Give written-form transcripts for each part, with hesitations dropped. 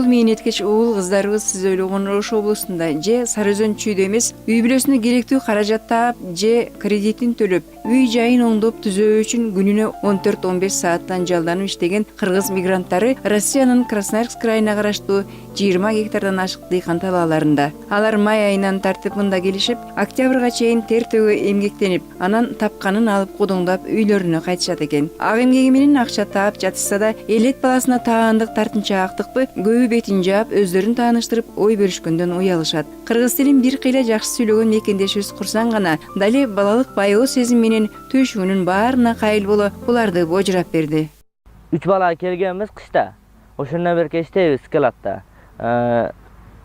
мээниеткеч уул кыздарыбыз сиз ойлогон Ош облусунда же Сары Өзөн чүйдө эмес, үй бүлөсүнө керектүү каражат таап же кредитин төлөп, үй жайын оңдоп түзөө үчүн күнүнө 14-15 сааттан жалданып иштеген кыргыз мигранттары Россиянын Красноярск крайына караштуу 20 гектардан ашык дыйкан талааларында. Алар май айынан тартып мында келишип, октябрга чейин тер төгө эмгектенип, анан тапканын алып кудуңдап үйлөрүнө кайтышат экен. Ак эмгеги менен акча таап жатышса да, элет баласына таандык тартынчаактыкпы көбү бетин жаап, өздөрүн тааныштырып, ой бөлүшкөндөн уялышат. Кыргыз тилин бир кыйла жакшы сүйлөгөн мекендешибиз курсаң гана, дали балалык байоо сезим менен түйшүүнүн баарына кайыл боло, буларды божурап берди. 3 бала келгенбиз кышта. Ошондон бери иштейбиз складта.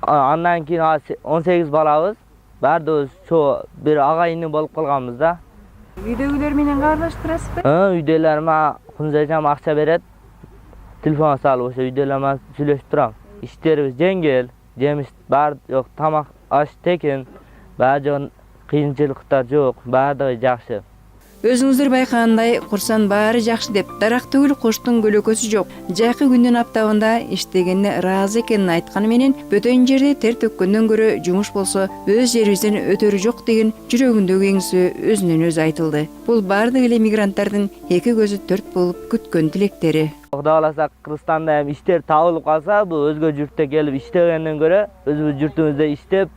Андан кийин 18 балабыз. Бардыбыз чо бир агайыны болуп калганбыз да. Үйдөгүлөр менен кабарлашып турасызбы? Үйдөлөрүмө кунзайжам акча берет. Телефон салып ошо үйдөлөрүмө сүйлөшүп турам. Иштерибиз жеңил, жемиш бар жок, тамак аш текин, баары жок, кыйынчылыктар жок, баардыгы жакшы. Өзүңүздөр байкагандай, курсан баары жакшы деп, дарак түгүл коштун көлөкөсү жок. Жайкы күндүн аптабында иштегенине ыраазы экенин айтканы менен, бөтөн жерде тер төккөндөн көрө жумуш болсо, өз жерибизден өтөрү жок деген жүрөгүндөгү эңсөө өзүнөн өзү айтылды. Бул баардык эле мигранттардын эки көзү төрт болуп күткөн тилектери. Кудай кааласа Кыргызстанда эми иштер табылып калса, бул өзгө журтта келип иштегенден көрө, өзүбүз журтубузда иштеп,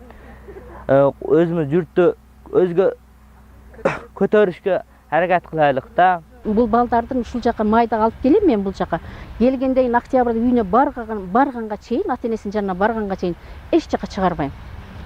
өзүбүз журтту өзгө көтөрүшкө аракет кылайлык да. Бул балдардын ушул жака майда алып келем мен, бул жака келгенден октябрда үйүнө барганга чейин, ата энесинин жанына барганга чейин эч жака чыгарбайм.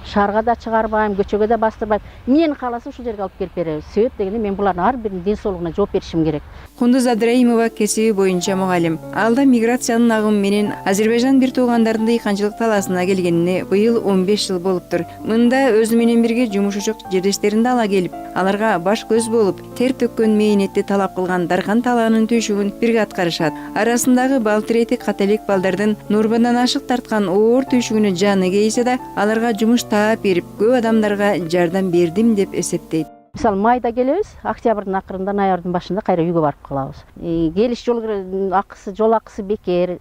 Шаарга да чыгарбайм, көчөгө да бастырбайм. Мен кааласа ушул жерге алып келип беребиз. Себеп дегенде мен булардын ар биринин ден соолугуна жооп беришим керек. Кундуз Абдраимова кесиби боюнча мугалим. Алда миграциянын агымы менен Азербайжан бир туугандардын дыйканчылык талаасына келгенине быйыл 15 жыл болуптур. Мында өзү менен бирге жумушу жок жерлештерин да ала келип, аларга баш көз болуп, тер төккөн мээнетти талап кылган даркан талаанын түйшүгүн бирге аткарышат. Арасындагы балтырети кателек балдардын нурбадан ашык тарткан оор түйшүгүнө жаны кейисе да, аларга жумуш таап берип, көп адамдарга жардам бердим деп эсептейт. Мисалы майда келебиз, октябрдын акырында, ноябрдын башында кайра үйгө барып калабыз. Келиш жол акысы, жол акысы бекер,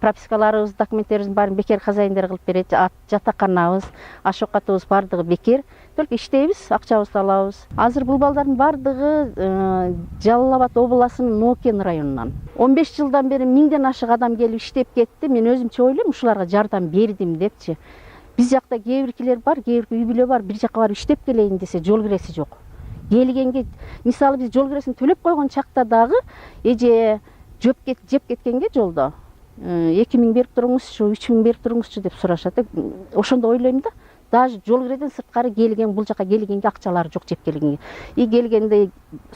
пропискаларыбыз, документтерибиздин баарын бекер хозяиндер кылып берет, жатаканабыз, аш оокатыбыз баардыгы бекер. Только иштейбиз, акчабызды алабыз. Азыр бул балдардын баардыгы Жалал Абад областынын Нокен районунан. 15 жылдан бери 1000ден ашык адам келип иштеп кетти. Мен өзүмчө ойлойм, ушуларга жардам бердим депчи. Биз жакта кээ биркилер бар, кээ бир үй бүлө бар, бир жака барып иштеп келейин десе, жол киреси жок. Келгенге, мисалы биз жол киресин төлөп койгон чакта дагы эже жеп кеткенге жолдо 2000 берип туруңузчу, 3000 берип туруңузчу деп сурашат. Ошондо ойлойм да, даже жол киреден сырткары келген, бул жака келгенге акчалары жок жеп келгенге. Келгенде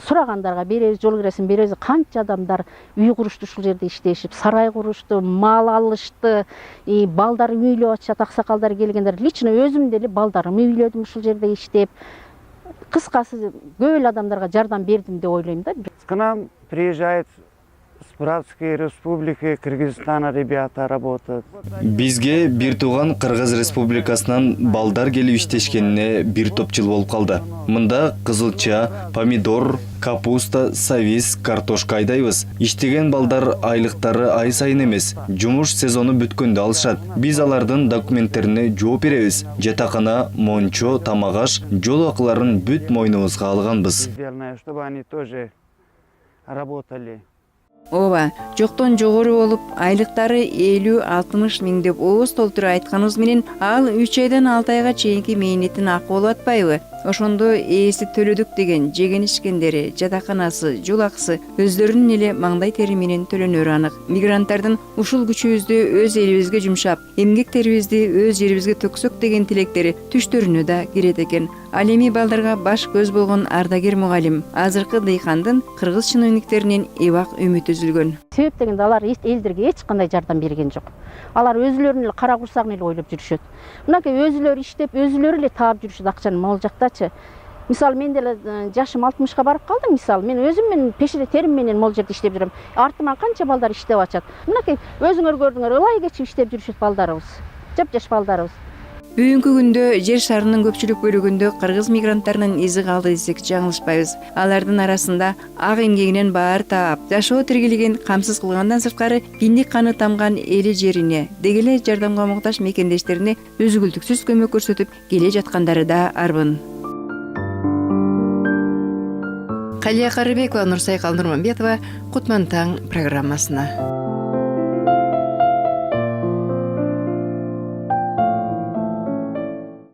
сурагандарга беребиз, жол киресин беребиз. Канча адамдар үй курушту ушул жерде иштешип, сарай курушту, мал алышты, балдары үйлөп атышат, аксакалдар келгендер. Лично өзүм деле балдарымды үйлөдүм ушул жерде иштеп. Кыскасы көп эле адамдарга жардам бердим деп ойлойм да. К нам приезжает с братской республики Кыргызстана ребята работают. Бизге бир тууган Кыргыз республикасынан балдар келип иштешкенине бир топ жыл болуп калды. Мында кызылча, помидор, капуста, савис, картошка айдайбыз. Иштеген балдар айлыктары ай сайын эмес, жумуш сезону бүткөндө алышат. Биз алардын документтерине жооп беребиз. Жатакана, мончо, тамак аш, жол акыларын бүт мойнубузга алганбыз. Чтобы они тоже работали. Ооба, жоктон жогору болуп, айлыктары 50-60 миң деп ооз толтура айтканыбыз менен, ал 3 айдан 6 айга чейинки мээнеттин акы болуп атпайбы? Ошондо ээси төлөдүк деген жеген ичкендери, жатаканасы, жол акысы өздөрүнүн эле маңдай тери менен төлөнөрү анык. Мигранттардын ушул күчүбүздү өз элибизге жумшап, эмгектерибизди өз жерибизге төксөк деген тилектери түштөрүнө да кирет экен. Ал эми балдарга баш көз болгон ардагер мугалим азыркы дыйкандын кыргыз чиновниктеринен эбак үмүт үзүлгөн. Себеп дегенде алар элдерге эч кандай жардам берген жок. Алар өзүлөрүнүн эле кара курсагын эле ойлоп жүрүшөт. Мынакей өзүлөрү иштеп, өзүлөрү эле таап жүрүшөт акчаны могул жактачы. Мисалы мен деле жашым 60ка барып калдым, мисалы мен өзүм менен пешире терим менен могул жерде иштеп жүрөм. Артыман канча балдар иштеп атышат. Мынакей өзүңөр көрдүңөр, ылай кечип иштеп жүрүшөт балдарыбыз. Жап-жаш балдарыбыз. Бүгүнкү күндө жер шарынын көпчүлүк бөлүгүндө кыргыз мигранттарынын изи калды десек жаңылышпайбыз. Алардын арасында ак эмгегинен баар таап, жашоо тиргилигин камсыз кылгандан сырткары биндик каны тамган эли жерине, деги эле жардамга муктаж мекендештерине үзгүлтүксүз көмөк көрсөтүп келе жаткандары да арбын. Калия Карыбекова, Нурсайкал Нурманбетова, Кутман таң программасына.